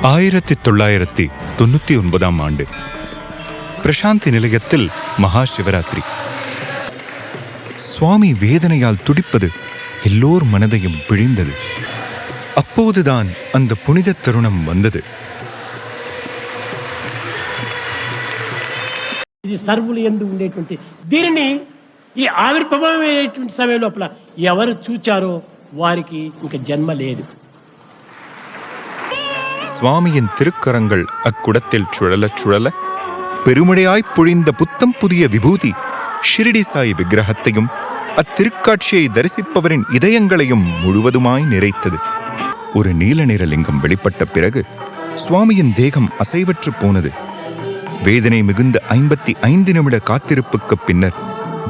1999 ஆண்டு பிரசாந்தி நிலையத்தில் மகா சிவராத்திரி. சுவாமி வேதனையால் துடிப்பது எல்லோர் மனதையும் பிழிந்தது. அப்போதுதான் அந்த புனித தருணம் வந்தது. ఇది సర్వులు ఎందు ఉండేటువంటి దీనిని ఈ ఆవిర్భావమైనటువంటి సమయం లోపల ఎవరు చూచారో వారికి ఇంకా జన్మ లేదు. சுவாமியின் திருக்கரங்கள் அக்குடத்தில் சுழல சுழல பெருமழையாய் பொழிந்த புத்தம் புதிய விபூதி ஷிரடி சாய் விக்கிரகத்தையும் அத்திருக்காட்சியை தரிசிப்பவரின் இதயங்களையும் முழுவதுமாய் நிறைத்தது. ஒரு நீல நிற லிங்கம் வெளிப்பட்ட பிறகு சுவாமியின் தேகம் அசைவற்று போனது. வேதனை மிகுந்த 55 நிமிட காத்திருப்புக்கு பின்னர்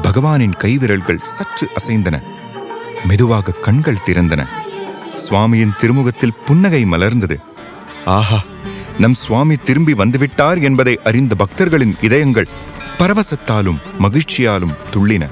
பகவானின் கைவிரல்கள் சற்று அசைந்தன. மெதுவாக கண்கள் திறந்தன. சுவாமியின் திருமுகத்தில் புன்னகை மலர்ந்தது. ஆஹா, நம் சுவாமி திரும்பி வந்துவிட்டார் என்பதை அறிந்த பக்தர்களின் இதயங்கள் பரவசத்தாலும் மகிழ்ச்சியாலும் துள்ளின.